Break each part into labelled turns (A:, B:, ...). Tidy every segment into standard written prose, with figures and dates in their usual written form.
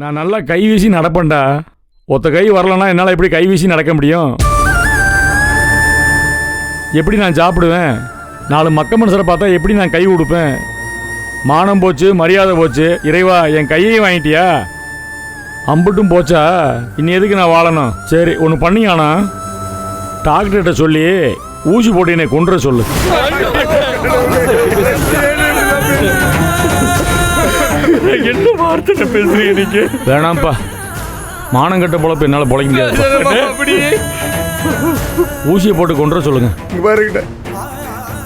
A: நான் நல்லா கை வீசி நடப்பேன்டா. ஒத்த கை வரலன்னா என்னால் எப்படி கை வீசி நடக்க முடியும்? எப்படி நான் சாப்பிடுவேன்? 4 மக்க மனுஷரை பார்த்தா எப்படி நான் கை கொடுப்பேன்? மானம் போச்சு, மரியாதை போச்சு. இறைவா, என் கையையும் வாங்கிட்டியா? அம்புட்டும் போச்சா? இனி எதுக்கு நான் வாழணும்? சரி, ஒன்று பண்ணியானா, டாக்டர்கிட்ட சொல்லி ஊசி போட்டு என்னை கொன்ற சொல்லு. என்ன வார்த்தை பேசுறீங்க நீங்க? வேணாம்ப்பா, மானம் கட்ட பொழப்பு என்னால் பொழைக்க முடியாது. ஊசியை போட்டு கொன்ற சொல்லுங்க.
B: பாருங்க,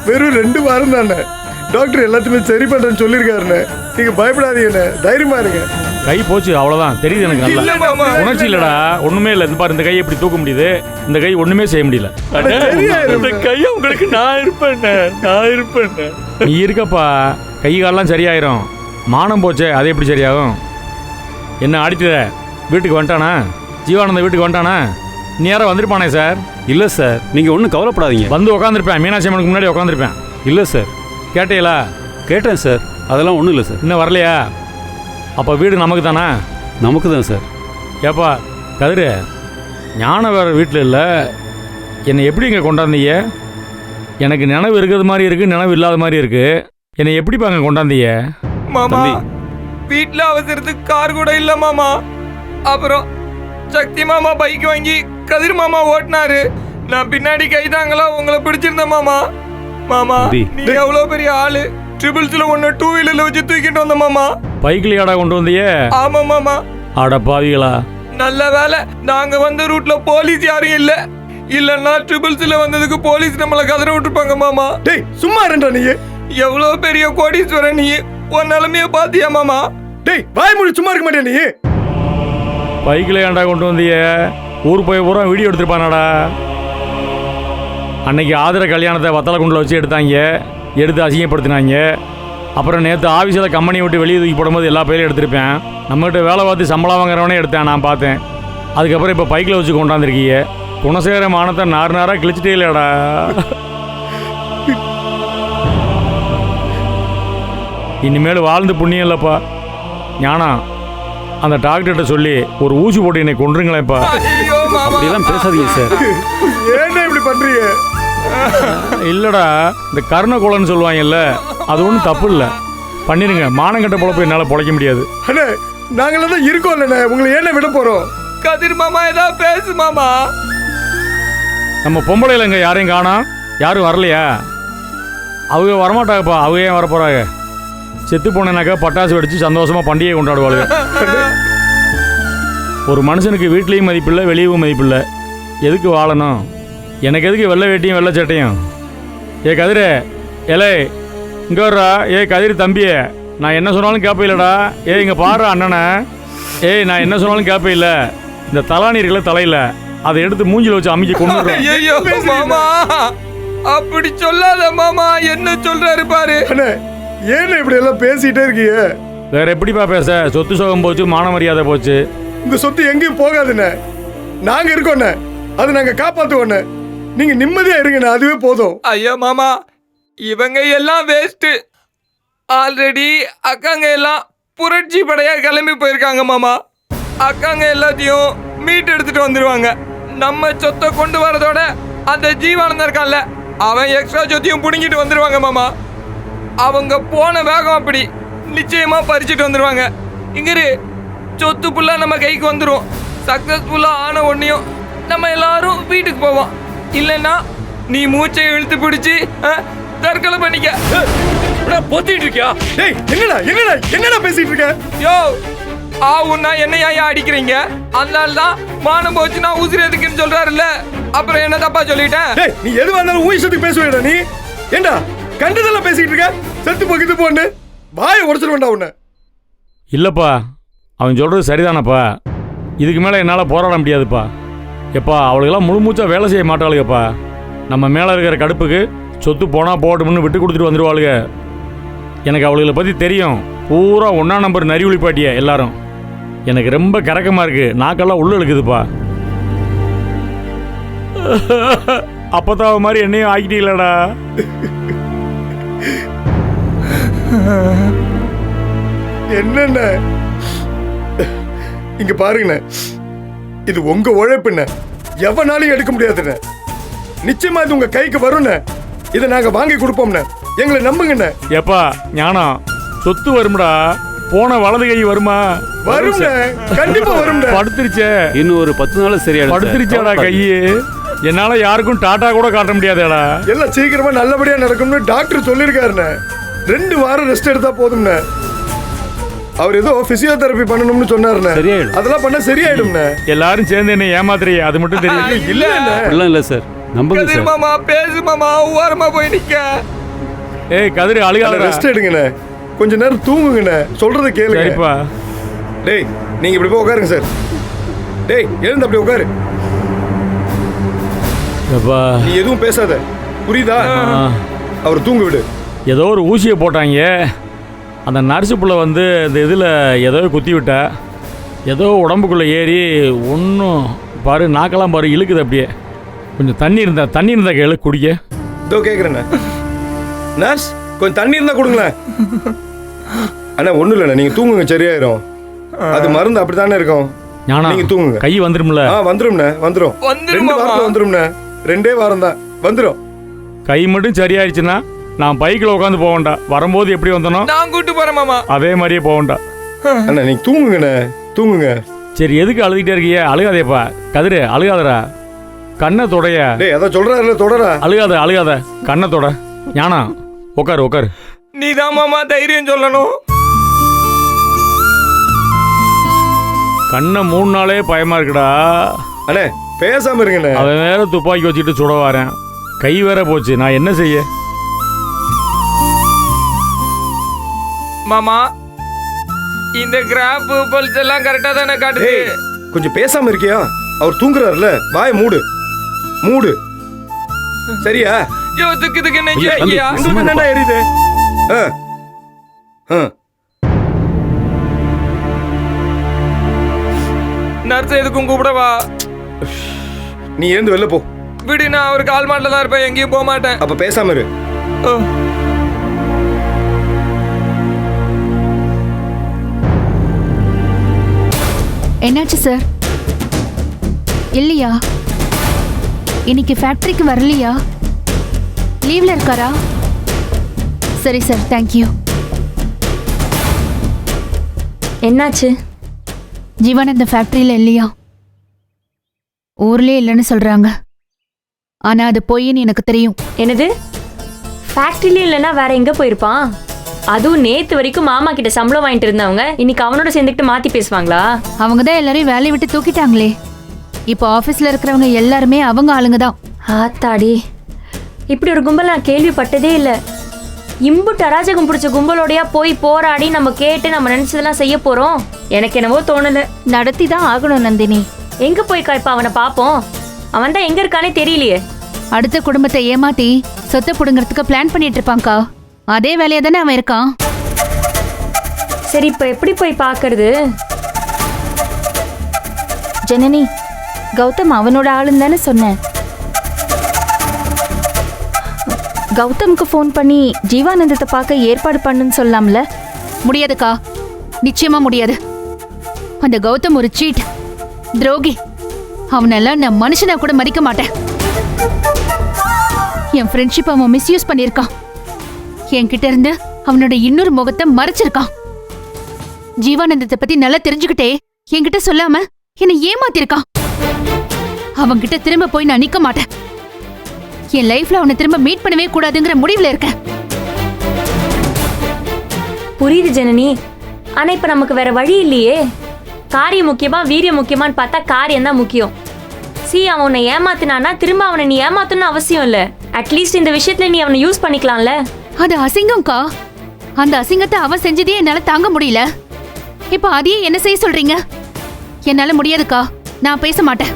B: வெறும் 2 வாரம் தானே டாக்டர் எல்லாத்தையுமே சரி பண்றேன்னு சொல்லியிருக்காருண்ணே. நீங்க பயப்படாதீங்கண்ணே, தைரியமா இருங்க.
A: கை போச்சு, அவ்வளவுதான். தெரியுது எனக்கு நல்லா. உணர்ச்சி இல்லடா, ஒண்ணுமே இல்லை. பாரு, இந்த கையை எப்படி தூக்க முடியுது? இந்த கை ஒண்ணுமே செய்ய முடியல.
C: இந்த கையை உங்களுக்கு நான் இருப்பேன்.
A: நீ இருக்கப்பா, கை காலெல்லாம் சரியாயிரும். மானம் போச்சே, அது எப்படி சரியாகும்? என்ன ஆடிட்டு வீட்டுக்கு வந்துட்டானா? ஜீவானந்த வீட்டுக்கு வந்துட்டானா? நீ யாரும் வந்திருப்பானே சார்?
C: இல்லை சார், நீங்கள் ஒன்றும் கவலைப்படாதீங்க.
A: வந்து உட்காந்துருப்பேன், மீனாட்சி அம்மனுக்கு முன்னாடி உட்காந்துருப்பேன்.
C: இல்லை சார்.
A: கேட்டீங்களா?
C: கேட்டேன் சார், அதெல்லாம் ஒன்றும் இல்லை சார்.
A: இன்னும் வரலையா? அப்போ வீடு நமக்கு தானே?
C: நமக்கு தான் சார்.
A: ஏப்பா கதிரு, ஞானம் வேறு வீட்டில் இல்லை, என்னை எப்படி இங்கே கொண்டாந்தீங்க? எனக்கு நினைவு இருக்கிறது மாதிரி இருக்குது, நினைவு இல்லாத மாதிரி இருக்குது. என்னை எப்படிப்பா அங்கே கொண்டாந்தீங்க?
D: மாமா, வீட்டுல அவசரத்துக்கு கார் கூட இல்ல மாமா. அப்புறம் சக்தி மாமா பைக் வாங்கி கதிர் மாமா ஓட்டினாரு. நான் பின்னாடி கைதாங்களா உங்களை பிடிச்சிருந்தேன் மாமா. மாமா, நீ எவ்வளவு பெரிய ஆளு. ட்ரிபிள்ஸ்ல ஒன்னு 2 வீலர்ல வச்சு தூக்கிட்டு வந்த மாமா.
A: பைக்லயாடா கொண்டு வந்தியே?
D: ஆமா மாமா.
A: ஆட பாவிகளா,
D: நல்ல வேலை நாங்க வந்த ரூட்ல போலீஸ் யாரும் இல்ல. இல்லன்னா ட்ரிபிள்ஸ்ல வந்ததுக்கு போலீஸ் நம்மள கதற விட்டுருப்பாங்க மாமா.
B: டேய் சும்மா இருடா நீ.
D: எவ்வளவு பெரிய கோடீஸ்வரன் நீ. உன் நிலைமைய பாத்தியா மாமா?
B: டேய் வாய் மூடி சும்மா இருக்க மாட்டியா நீ?
A: பைக்கில் ஏன்டா கொண்டு வந்திய? ஊர் போய் பூரா வீடியோ எடுத்துருப்பானாடா. அன்னைக்கு ஆதிர கல்யாணத்தை வத்தலை குண்டில் வச்சு எடுத்து அசிங்கப்படுத்தினாங்க. அப்புறம் நேற்று ஆஃபீஸில் கம்பெனி விட்டு வெளியே தூக்கி போடும்போது எல்லா பேரையும் எடுத்திருப்பேன். நம்மகிட்ட வேலை பார்த்து சம்பளம் வாங்குறவனே எடுத்தேன், நான் பார்த்தேன். அதுக்கப்புறம் இப்போ பைக்கில் வச்சு கொண்டாந்துருக்கீங்க. குணசேகர மானத்தை நாராக கிழிச்சிட்டே இல்லையாடா. இனிமேல் வாழ்ந்து புண்ணியம் இல்லைப்பா. ஞானா, அந்த டாக்டர்கிட்ட சொல்லி ஒரு ஊசி போட்டு என்னை கொன்றுங்களேப்பா.
C: அப்படிலாம் பேசாதீங்க சார்.
B: ஏன்னா இப்படி பண்றீங்க?
A: இல்லைடா, இந்த கர்ணகுலன்னு சொல்லுவாங்கல்ல, அது ஒன்றும் தப்பு இல்லை. பண்ணிடுங்க. மானங்கட்ட பொழப்பு என்னால் பொழைக்க முடியாது.
B: அண்ணே, நாங்களாம் தான் இருக்கோம் இல்லைண்ணே, உங்களை ஏன்னா விட போகிறோம்?
D: கதிர் மாமா ஏதாவது பேசு மாமா.
A: நம்ம பொம்பளையில் இங்கே யாரையும் காணோம். யாரும் வரலையா? அவங்க வரமாட்டாங்கப்பா. அவங்க ஏன் வரப்போகிறாங்க? செத்து போனேனாக்கா பட்டாசு வெடிச்சு சந்தோஷமாக பண்டிகை கொண்டாடுவாளுங்க. ஒரு மனுஷனுக்கு வீட்லேயும் மதிப்பில்லை, வெளியவும் மதிப்பில்லை. எதுக்கு வாழணும்? எனக்கு எதுக்கு வெள்ளை வேட்டியும் வெள்ளை சட்டையும்? ஏ கதிரே, ஏலே இங்கே வர்றா. ஏ கதிர் தம்பியே, நான் என்ன சொன்னாலும் கேட்ப இல்லடா. ஏ இங்கே பாரு அண்ணனை. ஏய், நான் என்ன சொன்னாலும் கேட்ப இல்லை. இந்த தலானி இருக்குல்ல தலையில், அதை எடுத்து மூஞ்சில் வச்சு அமைக்க கொண்டு.
D: ஐயோ மாமா, அப்படி சொல்லாத மாமா. என்ன சொல்றாரு பாரு.
B: அண்ணே, ஏன்னா இப்படி எல்லாம் பேசிட்டே இருக்கீங்க?
A: வேற எப்படிப்பா பேச? சொத்து சோகம் போச்சு, மான மரியாதை போச்சு.
B: இந்த சொத்து எங்கேயும் போகாதுண்ணே. நாங்க இருக்கோண்ணே, அதை நாங்க காப்பாத்துவோண்ணே. நீங்க நிம்மதியா இருங்கண்ணே, அதுவே போதும்.
D: ஐயா மாமா, இவங்க எல்லாம் வேஸ்ட். ஆல்ரெடி அக்காங்க எல்லாம் புரட்சி படையா கிளம்பி போயிருக்காங்க மாமா. அக்காங்க எல்லாத்தையும் மீட் எடுத்துட்டு வந்துருவாங்க. நம்ம சொத்தை கொண்டு வரதோட அந்த ஜீவானந்தம் இருக்கான்ல, அவன் எக்ஸ்ட்ரா சொத்தையும் புடுங்கிட்டு வந்துருவாங்க மாமா. அவங்க போன வேகம் அப்படி, நிச்சயமா பறிச்சுட்டு வந்துருவாங்க. இங்கிரு சொத்து புல்லா நம்ம கைக்கு வந்துடும். சக்சஸ்ஃபுல்லா ஆன உடனேயும் நம்ம எல்லாரும் வீட்டுக்கு போவோம். இல்லைன்னா நீ மூச்சை இழுத்து பிடிச்சி தற்கொலை பண்ணிக்க.
C: பொத்திட்டு இருக்கியா?
B: டேய், என்னடா பேசிட்டு இருக்க?
D: யோ, ஆவுன்னா என்னையா அடிக்கிறீங்க? அதனால தான் மானம் போச்சு, நான் உசிரி எதுக்குன்னு சொல்றாருல்ல. அப்புறம் என்ன தப்பா சொல்லிட்டேன்?
B: டேய், நீ எதுவா இருந்தாலும் ஊய் சத்துக்கு பேசுவேடா நீ. ஏண்டா கண்டதெல்லாம் பேசிட்டு இருக்க? செத்து போகுது போன்னு வாயை உடைச்சிருவேண்டா உன்னை.
A: இல்லைப்பா, அவன் சொல்கிறது சரிதானப்பா. இதுக்கு மேலே என்னால் போராட முடியாதுப்பா. எப்பா, அவளுக்கெல்லாம் முழு மூச்சாக வேலை செய்ய மாட்டாளுங்கப்பா. நம்ம மேலே இருக்கிற கடுப்புக்கு சொத்து போனால் போட்டும்னு விட்டு கொடுத்துட்டு வந்துடுவாளுங்க. எனக்கு அவளுகளை பற்றி தெரியும். பூரா 1ஆம் நம்பர் நரி ஒளிப்பாட்டிய எல்லாரும். எனக்கு ரொம்ப கரக்கமாக இருக்குது. நாக்கெல்லாம் உள்ள இழுக்குதுப்பா. அப்பத்தாவ மாதிரி என்னையும் ஆக்கிட்டீங்களடா.
B: என்னென்ன இங்க பாருங்கண்ணே, இது உங்க உழைப்புண்ணே, எவனாலும் எடுக்க முடியாதுண்ணே. நிச்சயமா இது உங்க கைக்கு வரும்ண்ணே. இதை நாங்க வாங்கி கொடுப்போம்ண்ணே, எங்களை நம்புங்கண்ணே.
A: எப்பா ஞானம், சொத்து வரும்டா, போன வலது கை வருமா?
B: வரும்ண்ணே, கண்டிப்பா வரும்ண்ணே.
A: படுத்துருச்சே,
C: இன்னும் ஒரு 10 நாள் சரியாயிடும் சார்.
A: படுத்துருச்சாடா கையு. என்னால யாருக்கும் டாட்டா கூட காட்ட முடியாதேடா.
B: எல்லாம் சீக்கிரமா நல்லபடியா நடக்கும்னு டாக்டர் சொல்லியிருக்காருண்ணே. 2 வாரம் ரெஸ்ட் எடுத்தா போதும்ண்ணே. அவர் ஏதோ பிசியோதெரபி பண்ணணும்னு சொன்னாருண்ணே.
C: சரியாயிடும்.
B: அதெல்லாம் பண்ணா சரியாயிடும்ண்ணே.
A: எல்லாரும் சேர்ந்து என்ன ஏமாத்துறீங்க, அது மட்டும் தெரியும்.
B: இல்ல
C: அப்படிலாம் இல்லை சார், நம்புங்க
D: கதிர்
C: சார்.
D: மாமா பேசு மாமா, ஓரமா போய் நிக்க.
A: ஏய் கதிரி, அழுகாதடா.
B: ரெஸ்ட் எடுங்கண்ணே, கொஞ்ச நேரம் தூங்குங்கண்ணே, சொல்றத கேளுங்க.
A: சரிப்பா.
B: டேய் நீங்க இப்படி போய் உட்காருங்க சார். டேய் எழுந்து அப்படி உட்காரு.
A: எப்பா,
B: நீ எதுவும் பேசாத, புரியுதா?
A: ஆ,
B: அவர் தூங்க விடு.
A: ஏதோ ஒரு ஊசியை போட்டாங்க. அந்த நர்ஸு புள்ள வந்து இந்த இதில் ஏதோ குத்தி விட்டா, ஏதோ உடம்புக்குள்ளே ஏறி ஒன்றும் பாரு, நாக்கெல்லாம் பாரு இழுக்குது அப்படியே. கொஞ்சம் தண்ணி இருந்தா கேளு குடிக்க.
B: இதோ கேட்குறேண்ணே. நர்ஸ் கொஞ்சம் தண்ணி இருந்தா கொடுங்களேன். அண்ணா ஒன்றும் இல்லைண்ணே, நீங்கள் தூங்குங்க, சரியாயிரும். அது மருந்து அப்படி தானே இருக்கும்.
A: ஞானம்,
B: நீங்க தூங்குங்க.
A: கை வந்துரும்ல?
B: வந்துரும்ண்ணே, வந்துரும்.
D: வந்துரும்
B: 2 வாரத்தில் வந்துரும்ண்ணே. 2 வாரம் தான் வந்துரும்.
A: கை மட்டும் சரியாயிடுச்சுன்னா நான் பைக்கில் உட்காந்து போவேன்டா. வரும்போது எப்படி வந்தனோ
D: நான் கூட்டு போறேன் மாமா.
A: அதே மாதிரியே போவேன்டா.
B: அண்ணா நீங்க தூங்குங்கண்ணே, தூங்குங்க.
A: சரி, எதுக்கு அழுதுகிட்டே இருக்கீங்க? அழுகாதேப்பா கதிரு, அழுகாதடா. கண்ணை தொடைய.
B: டேய் அதான் சொல்றாருல, தொடரா.
A: அழுகாத கண்ணை தொட. ஞானம், உட்காரு.
D: நீதான் மாமா தைரியம் சொல்லணும்.
A: கண்ணை 3 நாளே பயமா இருக்குடா.
B: அண்ணே பேசாம இருங்கண்ணே.
A: அவன் வேற துப்பாக்கி வச்சுட்டு சுட வரேன். கை வேற போச்சு, நான் என்ன செய்ய?
D: மாமா இந்த கிராஃப் பல்ஸ் எல்லாம் கரெக்டா தானே காட்டுது?
B: டேய் கொஞ்சம் பேசாம இருக்கியா? அவர் தூங்குறாருல, வாயை மூடு. சரியா?
D: யோ துக்கு என்ன
C: ஐயா,
D: ஐயா?
B: உங்களுக்கு என்னடா எரியுது?
D: நர்ஸ் எதுக்கும் கூப்பிடவா?
B: நீ எழுந்து வெளில போ.
D: விடு, நான் ஒரு கால் மாட்டில் தான் இருப்பேன், எங்கேயும் போக மாட்டேன்.
B: அப்ப பேசாம இரு.
E: என்னாச்சு சார்? இல்லையா? இன்னைக்கு ஃபேக்டரிக்கு வரலையா? லீவ்ல இருக்காரா? சரி சார், தேங்க்யூ.
F: என்னாச்சு?
E: ஜீவன் இந்த ஃபேக்டரியில இல்லையா? ஊர்லயே இல்லைன்னு சொல்றாங்க. ஆனா அது பொய்ன்னு எனக்கு தெரியும்.
F: என்னது? ஃபேக்டரியில இல்லைன்னா வேற எங்க போயிருப்பான்? அதுவும் நேத்து வரைக்கும் மாமா கிட்ட சம்பளம் வாங்கிட்டு இருந்தவங்க இன்னைக்கு அவனோட சேர்ந்துக்கிட்டு மாத்தி பேசுவாங்களா?
E: அவங்க தான் எல்லாரையும் வேலையை விட்டு தூக்கிட்டாங்களே. இப்போ ஆபீஸ்ல இருக்கிறவங்க எல்லாருமே அவங்க ஆளுங்க தான்.
F: ஆத்தாடி, இப்படி ஒரு கும்பல் நான் கேள்விப்பட்டதே இல்லை. இம்புட்டு அராஜகம் பிடிச்ச கும்பலோடையா போய் போராடி நம்ம கேட்டு நம்ம நினைச்சதெல்லாம் செய்ய போறோம்? எனக்கு என்னவோ தோணல.
E: நடத்தி தான் ஆகணும் நந்தினி.
F: எங்க போய்க்கா இப்ப அவனை பாப்போம்? அவன் தான் எங்க இருக்கானே தெரியலையே.
E: அடுத்த குடும்பத்தை ஏமாத்தி சொத்தை புடுங்கிறதுக்கு பிளான் பண்ணிட்டு இருப்பாங்கக்கா. அதே வேலையா தானே அவன் இருக்கான்.
F: சரி, இப்ப எப்படி போய் பாக்குறது?
G: ஜனனி, கௌதம் அவனோட ஆளுன்னு தானே சொன்னேன். கௌதம்க்கு ஃபோன் பண்ணி ஜீவானந்தத்தை பார்க்க ஏற்பாடு பண்ணுன்னு சொல்லலாம்ல?
E: முடியாதுக்கா, நிச்சயமா முடியாது. அந்த கௌதம் ஒரு சீட், துரோகி. அவனெல்லாம் நான் மனுஷனா கூட மதிக்க மாட்டேன். என் ஃப்ரெண்ட்ஷிப் அவன் மிஸ்யூஸ் பண்ணியிருக்கான். என்கிட்ட இருந்து அவனோட இன்னொரு முகத்தை மறைச்சிருக்கான். ஜீவானந்தத்தை பத்தி நல்லா தெரிஞ்சுக்கிட்டே என்கிட்ட சொல்லாம என்னை ஏமாத்திருக்கான். அவன்கிட்ட திரும்ப போய் நான் நிக்க மாட்டேன். என் லைஃப்ல அவனை திரும்ப மீட் பண்ணவே கூடாதுங்கிற முடிவுல இருக்கேன்.
F: புரியுது ஜனனி, ஆனா இப்ப நமக்கு வேற வழி இல்லையே. காரியம் முக்கியமா வீரியம் முக்கியமான்னு பார்த்தா காரியம் தான் முக்கியம். அவன் உன்னை ஏமாத்தினானா திரும்ப அவனை நீ ஏமாத்தணும்னு அவசியம் இல்ல. அட்லீஸ்ட் இந்த விஷயத்துல நீ அவனை யூஸ் பண்ணிக்கலாம்ல.
E: அது அசிங்கம்க்கா. அந்த அசிங்கத்தை அவன் செஞ்சதே என்னால தாங்க முடியல. இப்ப அதையே என்ன செய்ய சொல்றீங்க? என்னால முடியாதுக்கா, நான் பேச மாட்டேன்.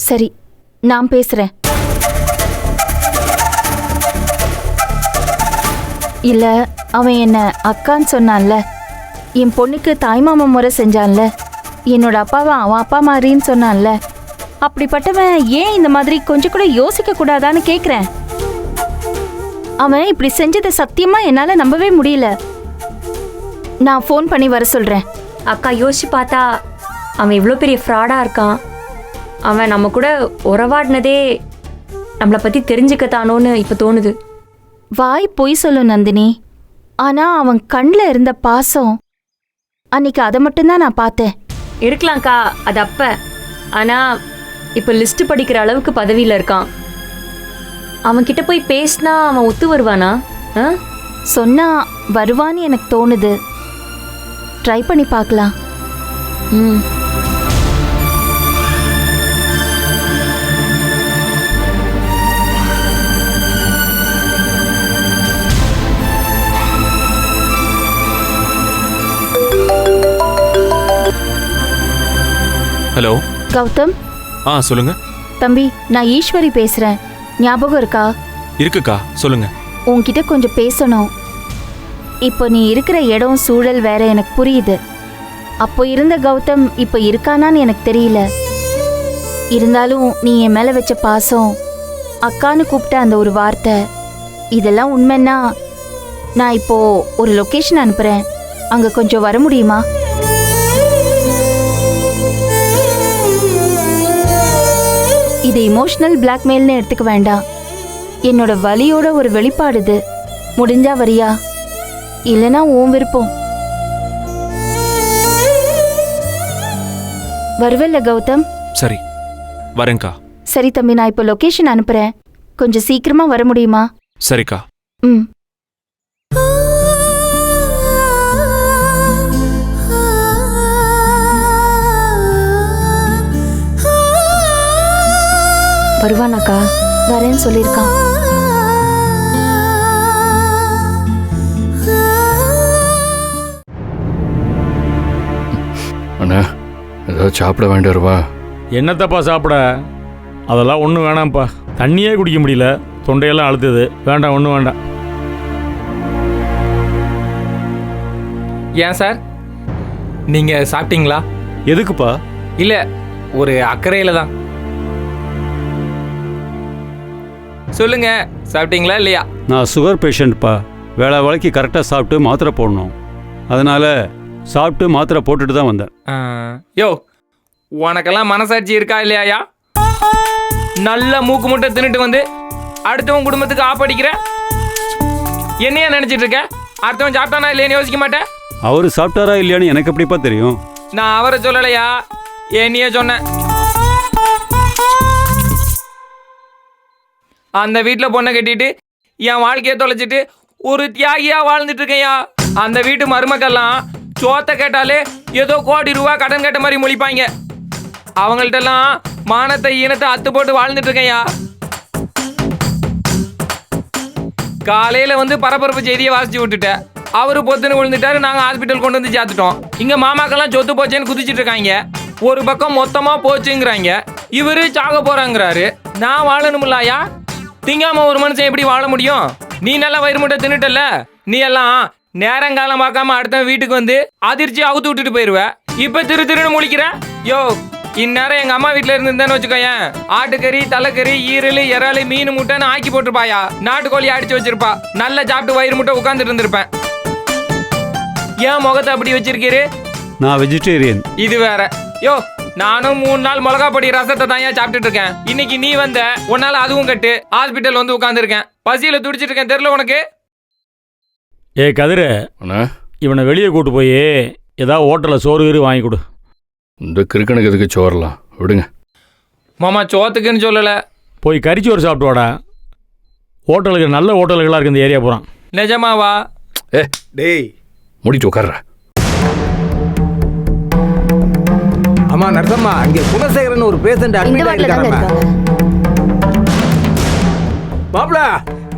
G: சரி, நான் பேசுறேன். இல்ல, அவன் என்ன அக்கான்னு சொன்னான்ல, என் பொண்ணுக்கு தாய்மாமா முறை செஞ்சான்ல, என்னோட அப்பாவை அவன் அப்பா மாதிரின்னு சொன்னான்ல, அப்படிப்பட்டவன் ஏன் இந்த மாதிரி கொஞ்சம் கூட யோசிக்க கூடாதான்னு கேக்குறேன். அவன் இப்படி செஞ்சதை சத்தியமா என்னால நம்பவே முடியல. நான் ஃபோன் பண்ணி வர சொல்றேன்.
F: அக்கா யோசிச்சு பார்த்தா அவன் இவ்வளோ பெரிய ஃப்ராடாக இருக்கான். அவன் நம்ம கூட உறவாடினதே நம்மளை பற்றி தெரிஞ்சுக்கத்தானோன்னு இப்போ தோணுது.
G: வாய் பொய் சொல்லும் நந்தினி. ஆனா அவன் கண்ணில் இருந்த பாசம், அன்னைக்கு அதை மட்டும்தான் நான் பார்த்தேன்.
F: இருக்கலாம்க்கா, அது அப்ப. ஆனால் இப்போ லிஸ்ட் படிக்கிற அளவுக்கு பதவியில் இருக்கான். அவன்கிட்ட போய் பேசினா அவன் ஒத்து வருவானா? ஆ?
G: சொன்னா வருவான்னு எனக்கு தோணுது. ட்ரை பண்ணி பார்க்கலாம்.
F: ம்.
H: ஹலோ
G: கௌதம்,
H: சொல்லுங்க.
G: தம்பி, நான் ஈஸ்வரி பேசுறேன். ஞாபகம் இருக்கா?
H: இருக்குக்கா, சொல்லுங்க.
G: உன்கிட்ட கொஞ்சம் பேசணும். இப்போ நீ இருக்கிற இடம் சூழல் வேற எனக்கு புரியுது. அப்போ இருந்த கௌதம் இப்போ இருக்கானான்னு எனக்கு தெரியல. இருந்தாலும் நீ என் மேல வச்ச பாசம், அக்கான்னு கூப்பிட்ட அந்த ஒரு வார்த்தை, இதெல்லாம் உண்மைன்னா நான் இப்போ ஒரு லொகேஷன் அனுப்புறேன். அங்க கொஞ்சம் வர முடியுமா? இது இமோஷனல் பிளாக்மெயில்னு எடுத்துக்க வேண்டாம். என்னோட வலியோட ஒரு வெளிப்பாடு இது. முடிஞ்சா வரியா? இல்லைன்னா உன் விருப்பம். வருவல்ல கௌதம்?
H: சரி, வரேன்க்கா.
G: சரி தம்பி, நான் இப்போ லொகேஷன் அனுப்புறேன். கொஞ்சம் சீக்கிரமா வர முடியுமா?
H: சரிக்கா.
G: ம்.
F: வருவானாக்கா?
G: வரேன்னு சொல்லியிருக்கான்.
I: அண்ணா, ஏதாவது சாப்பிட வேண்டியவா?
A: என்னத்தப்பா சாப்பிட? அதெல்லாம் ஒன்றும் வேணாம்ப்பா. தண்ணியே குடிக்க முடியல, தொண்டையெல்லாம் அழுத்துது. வேண்டாம், ஒன்றும் வேண்டாம்.
D: ஏன் சார், நீங்கள் சாப்பிட்டீங்களா?
C: எதுக்குப்பா?
D: இல்லை, ஒரு அக்கறையில் தான். சொல்லுங்க, சாப்பிட்டீங்களா இல்லையா?
C: நான் சுகர் பேஷண்ட்ப்பா. வேளை வேலைக்கு கரெக்டாக சாப்பிட்டு மாத்திரை போடணும். அதனால் சாப்பிட்டு மாத்திரை போட்டுட்டு தான் வந்தேன்.
D: யோ, உனக்கெல்லாம் மனசாட்சி இருக்கா இல்லையாயா? நல்ல மூக்கு முட்டை தின்னுட்டு வந்து அடுத்தவன் குடும்பத்துக்கு ஆப்படிக்கிற. என்னையா நினைச்சிட்டு இருக்க? அடுத்தவன் சாப்பிட்டானா இல்லையான்னு யோசிக்க மாட்டேன்.
C: அவர் சாப்பிட்டாரா இல்லையான்னு எனக்கு எப்படிப்பா தெரியும்?
D: நான் அவரை சொல்லலையா, என்னையே சொன்னேன். அந்த வீட்டில் பொண்ணை கட்டிட்டு என் வாழ்க்கையை தொலைச்சிட்டு ஒரு தியாகியா வாழ்ந்துட்டு இருக்கேன்யா. அந்த வீட்டு மருமக்கெல்லாம் சோத்தை கேட்டாலே ஏதோ கோடி ரூபா கடன் கேட்ட மாதிரி முழிப்பாங்க. அவங்கள்ட்டெல்லாம் மானத்தை ஈனத்தை அத்து போட்டு வாழ்ந்துட்டு இருக்கேன்யா. காலையில வந்து பரபரப்பு செய்தியை வாசிச்சு விட்டுட்டேன். அவரு பொத்துன்னு விழுந்துட்டாரு. நாங்கள் ஹாஸ்பிட்டல் கொண்டு வந்து சேர்த்துட்டோம். இங்க மாமாக்கெல்லாம் சொத்து போச்சேன்னு குதிச்சிட்டு இருக்காங்க. ஒரு பக்கம் மொத்தமா போச்சுங்கிறாங்க. இவரு சாக போறாங்கிறாரு. நான் வாழணும்லாயா? திங்காம ஒரு மனுஷன் எப்படி வாழ முடியும்? நீ நல்லா வயிறு முட்டை தின்னுட்டல. நீ எல்லாம் நேரங்காலம் பார்க்காம அடுத்த வீட்டுக்கு வந்து அதிர்ச்சி அவுத்து விட்டுட்டு போயிருவ. இப்ப திருன்னு முழிக்கிற. யோ, இந்நேரம் எங்க அம்மா வீட்டுல இருந்திருந்தேன்னு வச்சுக்கோயேன், ஆட்டுக்கறி, தலைக்கறி, ஈரல், இறால், மீன் முட்டைன்னு ஆக்கி போட்டிருப்பாயா. நாட்டுக்கோழி அடிச்சு வச்சிருப்பா. நல்லா சாப்பிட்டு வயிறு முட்டை உட்காந்துட்டு இருந்திருப்பேன். ஏன் முகத்தை அப்படி வச்சிருக்கீரு?
C: நான் வெஜிடேரியன்.
D: இது வேற. யோ, நானும் 3 நாள் மிளகா பொடி ரசத்தை தான் சாப்பிட்டுட்டு இருக்கேன். இன்னைக்கு நீ வந்த, உன்னால அதுவும் கட்டு ஹாஸ்பிட்டல் வந்து உட்காந்துருக்கேன். பசியில துடிச்சிட்டு இருக்கேன். தெரியல உனக்கு?
A: ஏ கதிரு,
I: அண்ணா,
A: இவனை வெளியே கூட்டு போய் ஏதாவது ஹோட்டலில் சோறு கீறு வாங்கி கொடு.
I: இந்த கிறுக்கனுக்கு எதுக்கு சோறலாம் விடுங்க.
D: மாமா, சோத்துக்குன்னு சொல்லலை.
A: போய் கறிச்சோறு சாப்பிட்டு வாடா. ஹோட்டலுக்கு நல்ல ஹோட்டல்களாக இருக்கு இந்த ஏரியா போகிறான்.
D: நிஜமாவா?
B: டேய்,
I: முடிட்டு உட்கார்ற.
J: அம்மா நரசம்மா, இங்க குணசேகரன் ஒரு பேஷண்ட்
G: இந்த
J: அட்மிட்
G: வார்டில் தாங்க
J: ஆயிருக்காங்க.
G: இருக்காங்க.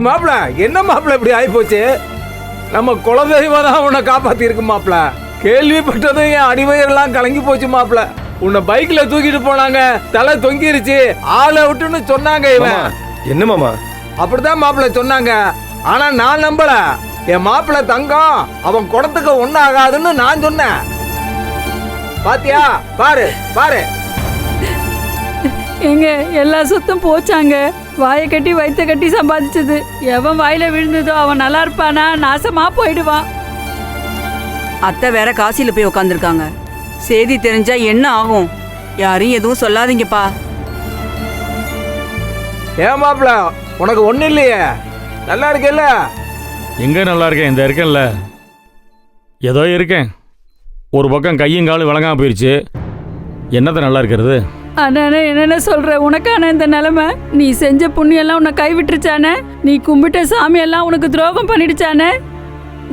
J: மாப்பிள என்ன மாப்பிள இப்படி ஆயிப்போச்சு? நம்ம குலதெய்வம் தான் உன்னை காப்பாத்தி இருக்கு மாப்பிள. கேள்விப்பட்டதும் என் அடிவயரெல்லாம் கலங்கி போச்சு மாப்பிள. உன்னை பைக்ல தூக்கிட்டு போனாங்க, தலை தொங்கிருச்சு, ஆளை விட்டுன்னு சொன்னாங்க. இவன்
B: என்ன மாமா?
J: அப்படிதான் மாப்பிள சொன்னாங்க. ஆனா நான் நம்பல. என் மாப்பிள தங்கம், அவன் குடத்துக்கு ஒன்னும் ஆகாதுன்னு நான் சொன்னேன். பாத்தியா? பாரு பாரு.
K: எங்க எல்லா சொத்தும் போச்சாங்க. வாயை கட்டி வயிற்ற கட்டி சம்பாதிச்சது. எவன் வாயில விழுந்ததோ அவன் நல்லா இருப்பானா? நாசமா போயிடுவான். அத்தை வேற காசில போய் உட்காந்துருக்காங்க. செய்தி தெரிஞ்சா என்ன ஆகும்? யாரையும் எதுவும் சொல்லாதீங்கப்பா.
J: ஏன் மாப்பிள உனக்கு ஒன்றும் இல்லையே, நல்லா இருக்கேல்ல?
A: எங்கே நல்லா இருக்கேன், இந்த இருக்கேன்ல. ஏதோ இருக்கேன். ஒரு பக்கம் கையும் காலும் விளங்காம போயிடுச்சு. என்னத்த நல்லா இருக்கிறது?
K: அண்ணா என்னென்ன சொல்ற? உனக்கான இந்த நிலைமை? நீ செஞ்ச புண்ணியெல்லாம் உன்னை கைவிட்டுருச்சானே? நீ கும்பிட்ட சாமியெல்லாம் உனக்கு துரோகம் பண்ணிடுச்சானே?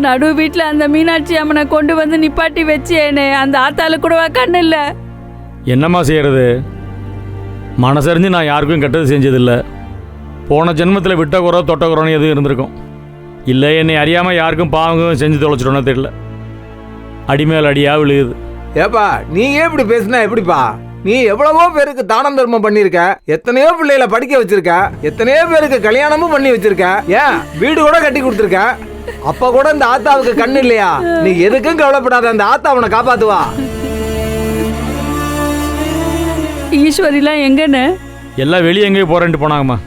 K: நடு வீட்டில் அந்த மீனாட்சி அம்மனை கொண்டு வந்து நிப்பாட்டி வச்சேனே, அந்த ஆத்தாளு கூடவா கண்ணு இல்லை?
A: என்னம்மா செய்யறது? மனசறிஞ்சு நான் யாருக்கும் கெட்டது செஞ்சதில்லை. போன ஜென்மத்தில் விட்ட குறை தொட்ட குறைன்னு எதுவும் இருந்திருக்கும். இல்லை என்னை அறியாமல் யாருக்கும் பாவங்களும் செஞ்சு தொலைச்சிட்டோன்னு தெரியல. அடிமேல் அடியாக விழுகுது.
J: ஏப்பா நீ ஏன் இப்படி பேசுனா எப்படிப்பா? நீ எவ்வளவோ பேருக்கு தானம் தர்மம் பண்ணிருக்க, எத்தனையோ பிள்ளைகளை படிக்க வச்சிருக்க, எத்தனையோ பேருக்கு கல்யாணமும் பண்ணி வச்சிருக்க, ஏன் வீடு கூட கட்டி கொடுத்துருக்க. அப்ப கூட இந்த ஆத்தாவுக்கு கண்ணு இல்லையா? நீ எதுக்கும் கவலைப்படாத, அந்த ஆத்தா அவனை காப்பாத்துவா.
K: ஈஸ்வரிலாம் எங்கன்னு?
A: எல்லாம் வெளியே எங்கேயும் போறேன்ட்டு போனாங்கம்மா.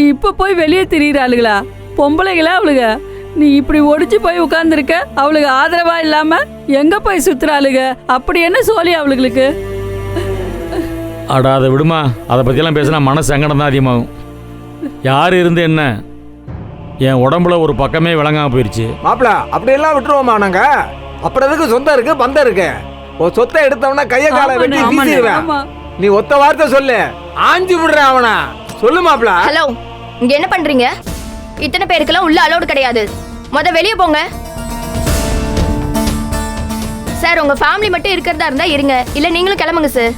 K: இப்ப போய் வெளியே திரியிறாளுகளா? பொம்பளைகளா அவளுக? நீ இப்படி ஒடிச்சு போய் உட்கார்ந்துருக்க, அவளுக்கு ஆதரவா இல்லாம எங்க போய் சுத்துறாளுக? அப்படி என்ன சோழி அவளுகளுக்கு?
A: அடா அதை விடுமா, அதை பற்றியெல்லாம் பேசினா மனசு சங்கடம் தான் அதிகமாகும். யார் இருந்து என்ன, என் உடம்புல ஒரு பக்கமே விளங்காம போயிடுச்சு.
J: மாப்பிள அப்படியெல்லாம் விட்டுருவோமா நாங்க? அப்புறம் எதுக்கு சொந்தம் இருக்கு பந்தம் இருக்கு? ஒரு சொத்தை எடுத்தவனா கைய காலை வெட்டி வீசிடுவேன். நீ ஒத்த வார்த்தை சொல்லு, ஆஞ்சு விடுற அவனா. சொல்லு மாப்பிள.
L: ஹலோ, இங்க என்ன பண்றீங்க? இத்தனை பேருக்கெல்லாம் உள்ள அலோடு கிடையாது. வெளியே போங்க சார். உங்க ஃபேமிலி மட்டும் இருக்கிறதா இருந்தா இருங்க, இல்ல நீங்களும் கிளம்புங்க சார்.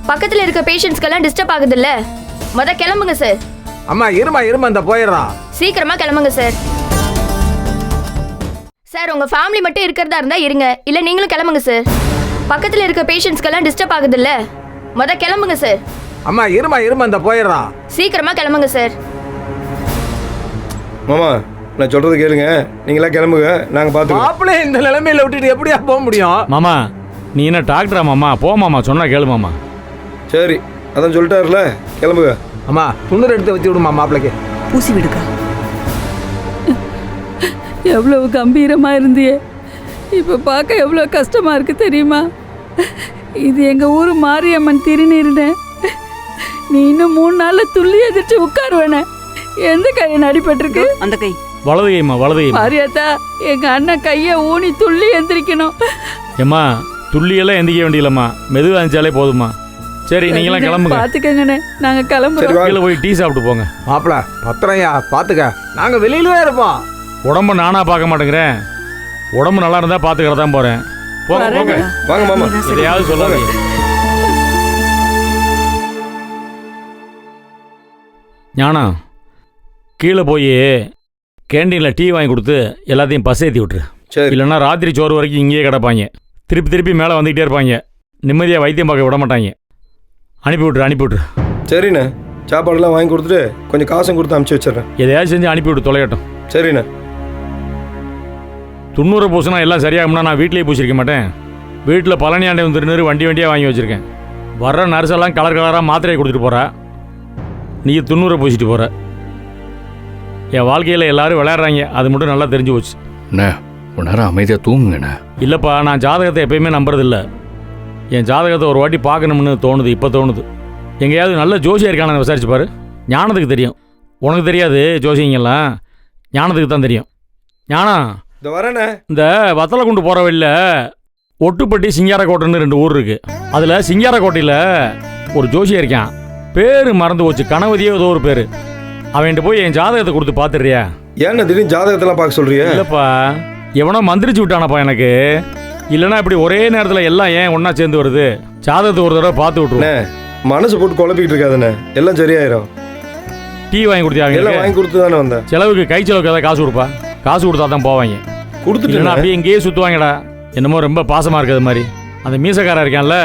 L: பக்கத்துல இருக்க பேஷண்ட்ஸ்க்கெல்லாம் டிஸ்டர்ப் ஆகுது இல்ல, கிளம்புங்க சார்.
J: அம்மா இருமா இந்த போயிடுறான்.
L: சீக்கிரமா கிளம்புங்க சார். சார் உங்க ஃபேமிலி மட்டும் இருக்கிறதா இருந்தா இருங்க, இல்ல நீங்களும் கிளம்புங்க சார். பக்கத்துல இருக்க பேஷண்ட்ஸ்க்கெல்லாம் டிஸ்டர்ப் ஆகுது இல்ல, கிளம்புங்க சார்.
J: அம்மா இருமா இந்த போயிடுறான்.
L: சீக்கிரமா கிளம்புங்க சார்.
B: மாமா நான் சொல்றது கேளுங்க, நீங்களா கிளம்புங்க, நாங்க பார்த்துக்கிறோம்.
J: மாப்பிள்ளை இந்த நிலைமையில விட்டுட்டு எப்படியா போக முடியும்?
A: மாமா நீ என்ன டாக்டரா மாமா? போ மாமா, சொன்னா கேளு மாமா.
B: சரி அதான் சொல்லிட்டாருல, கிளம்புங்க.
J: அம்மா துண்ணூறு எடுத்து வச்சு விடுமா மாப்பிள்ளைக்கு.
K: பூசி விடுக்கா. எவ்வளவு கம்பீரமா இருந்தியே, இப்ப பார்க்க எவ்வளவு கஷ்டமா இருக்கு தெரியுமா? இது எங்க ஊர் மாரியம்மன் திருநீருன்னு. நீ இன்னும் 3 நாள்ல துள்ளி எதிர்த்து உட்காருவேன. எந்த கையை அடிபட்டிருக்கு? அந்த கை.
A: வலது கைமா, வலது கை.
K: மாரியாத்தா, எங்க அண்ணன் கையை ஊனி துள்ளி எந்திரிக்கணும்.
A: ஏம்மா துள்ளியெல்லாம் எந்திரிக்க வேண்டியலம்மா, மெதுவாக இருந்துச்சாலே போதுமா. சரி நீங்களாம் கிளம்புங்க.
K: பாத்துக்கங்கண்ணே, நாங்க கிளம்புறோம்.
A: கீழே போய் டீ சாப்பிட்டு போங்க.
J: மாப்பிள பத்திரையா பாத்துக்க, நாங்க வெளியில தான் இருப்போம்.
A: உடம்ப நானா பார்க்க மாட்டேங்கிறேன். உடம்பு நல்லா இருந்தா பாத்துக்கிறதா போறேன். போங்க போங்க.
B: வாங்க மாமா.
A: எதையாவது சொல்லாதீங்க. ஞானா கீழே போய் கேண்டீனில் டீ வாங்கி கொடுத்து எல்லாத்தையும் பஸ் ஏற்றி விட்டுரு.
B: சரி.
A: இல்லைன்னா ராத்திரி சோறு வரைக்கும் இங்கேயே கிடப்பாங்க. திருப்பி மேலே வந்துக்கிட்டே இருப்பாங்க. நிம்மதியாக வைத்தியம் பார்க்க விட மாட்டாங்க. அனுப்பி விட்ரு.
B: சரிண்ணே, சாப்பாடுலாம் வாங்கி கொடுத்துட்டு கொஞ்சம் காசும் கொடுத்து அனுப்பிச்சி வச்சிடறேன்.
A: எதையாவது செஞ்சு அனுப்பி விட்டு தொலையட்டும்.
B: சரிண்ணே.
A: 90 பூசினா எல்லாம் சரியாகும்னா நான் வீட்டிலேயே பூசிருக்க மாட்டேன். வீட்டில் பழனி ஆண்டை வந்துருன்னு வண்டியாக வாங்கி வச்சுருக்கேன். வர்ற நர்ஸெல்லாம் கலராக மாத்திரையை கொடுத்துட்டு போகிறா. நீ 90 பூசிட்டு போகிற. என் வாழ்க்கையில் எல்லாரும் விளையாடுறாங்க, அது மட்டும் நல்லா தெரிஞ்சு போச்சு.
I: அண்ணா ஒரு நேரம் அமைதியாக தூங்குங்கண்ணா.
A: இல்லைப்பா, நான் ஜாதகத்தை எப்பயுமே நம்புறதில்ல. என் ஜாதகத்தை ஒரு வாட்டி பார்க்கணும்னு தோணுது. இப்போ தோணுது. எங்கேயாவது நல்ல ஜோசியம் இருக்கானு விசாரிச்சு பாரு. ஞானத்துக்கு தெரியும். உனக்கு தெரியாது ஜோசியங்கெல்லாம், ஞானத்துக்கு தான் தெரியும். ஞானா
B: இந்த வரேண்ணே.
A: இந்த வத்தலக்குண்டு போகிற வழியில் ஒட்டுப்பட்டி சிங்காரக்கோட்டைன்னு 2 ஊர் இருக்குது. அதில் சிங்காரக்கோட்டையில் ஒரு ஜோசியம் இருக்கான். பேர் மறந்து போச்சு, கணவதியோ ஏதோ ஒரு பேர். அவன்கிட்ட போய் என் ஜாதகத்தை கொடுத்து பார்த்துடுறியா?
B: ஏன்னா திடீர்னு ஜாதகத்தெல்லாம் பார்க்க சொல்றியா?
A: இல்லைப்பா, எவனோ மந்திரிச்சு விட்டானப்பா எனக்கு. இல்லைன்னா இப்படி ஒரே நேரத்தில் எல்லாம் ஏன் ஒன்றா சேர்ந்து வருது? ஜாதகத்தை ஒரு தடவை பார்த்து விட்டுருவேன்.
B: மனசு போட்டு குழப்பிக்கிட்டு இருக்காதுண்ணே, எல்லாம் சரியாயிரும்.
A: டீ வாங்கி கொடுத்தியாங்க?
B: எல்லாம் வாங்கி கொடுத்து தானே வந்தேன்.
A: செலவுக்கு கை செலவுக்கு ஏதாவது காசு கொடுப்பா. காசு கொடுத்தா தான் போவாங்க. கொடுத்துட்டு அப்படியே எங்கேயே சுற்றுவாங்கடா. என்னமோ ரொம்ப பாசமாக இருக்கிறது மாதிரி. அந்த மீசக்காரன் இருக்கான்ல,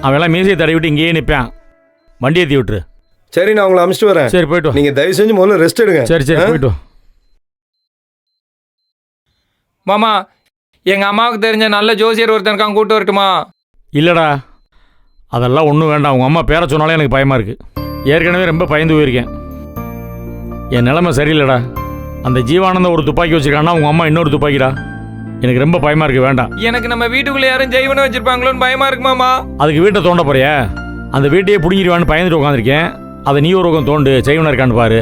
A: அவெல்லாம் மீசையை தடவி விட்டு இங்கேயே நிற்பான். வண்டி ஏற்றி விட்டுரு.
B: சரி நான் உங்களை அனுப்பிச்சிட்டு வரேன்.
A: சரி போய்ட்டு.
B: நீங்கள் தயவு செஞ்சு முதல்ல ரெஸ்ட் எடுங்க.
A: சரி போய்ட்டு.
D: மாமா, எங்க அம்மாவுக்கு தெரிஞ்ச நல்ல ஜோசியர் ஒருத்தனுக்காக கூட்டு வரட்டுமா?
A: இல்லைடா, அதெல்லாம் ஒன்றும் வேண்டாம். உங்கள் அம்மா பேரை சொன்னாலே எனக்கு பயமாக இருக்குது. ஏற்கனவே ரொம்ப பயந்து போயிருக்கேன். என் நிலைமை சரியில்லைடா. அந்த ஜீவானந்த ஒரு துப்பாக்கி வச்சுருக்கான்னா உங்கள் அம்மா இன்னொரு துப்பாக்கிடா. எனக்கு ரொம்ப பயமா இருக்கு, வேண்டாம்.
D: எனக்கு நம்ம வீட்டுக்குள்ள யாரும் ஜெய்வனை வச்சிருப்பாங்களோன்னு பயமா இருக்கு மாமா.
A: அதுக்கு வீட்டை தோண்ட போறியா? அந்த வீட்டையே பிடிங்கிடுவான்னு பயந்துட்டு உட்காந்துருக்கேன். அதை நீ ஒரு பக்கம் தோண்டு, செய்வனை இருக்கான்னு பாரு.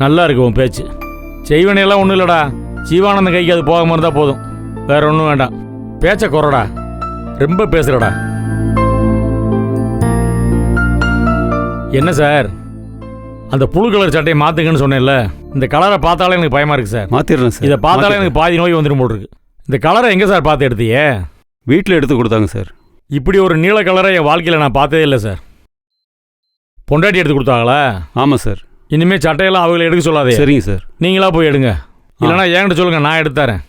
A: நல்லா இருக்கு உன் பேச்சு. செய்வனையெல்லாம் ஒன்றும் இல்லைடா, ஜீவானந்தன் கைக்கு அது போகாம இருந்தால் போதும், வேற ஒன்றும் வேண்டாம். பேச்ச குறடா, ரொம்ப பேசுறடா. என்ன சார், அந்த புழு கலர் சட்டையை மாற்றுங்கன்னு சொன்னேன்ல, இந்த கலரை பார்த்தாலே எனக்கு பயமா இருக்கு சார்.
C: மாற்றிடுறேன் சார்.
A: இதை பார்த்தாலே எனக்கு பாதி நோய் வந்துடும் போல் இருக்கு. இந்த கலரை எங்கே சார் பார்த்து எடுத்தியே?
C: வீட்டில் எடுத்து கொடுத்தாங்க சார்.
A: இப்படி ஒரு நீல கலரை என் வாழ்க்கையில் நான் பார்த்ததே இல்லை சார். பொண்டாட்டி எடுத்து கொடுத்தாங்களா?
C: ஆமாம் சார்.
A: இனிமேல் சட்டையெல்லாம் அவங்கள எடுக்க சொல்லாதே.
C: சரிங்க சார்.
A: நீங்களா போய் எடுங்க, இல்லைனா என்கிட்ட சொல்லுங்க, நான் எடுத்து தரேன்.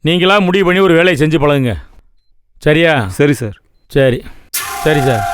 A: நீங்களா முடிவு பண்ணி ஒரு வேலையை செஞ்சு பழகுங்க, சரியா?
C: சரி சார்.
A: சரி சரி சார்.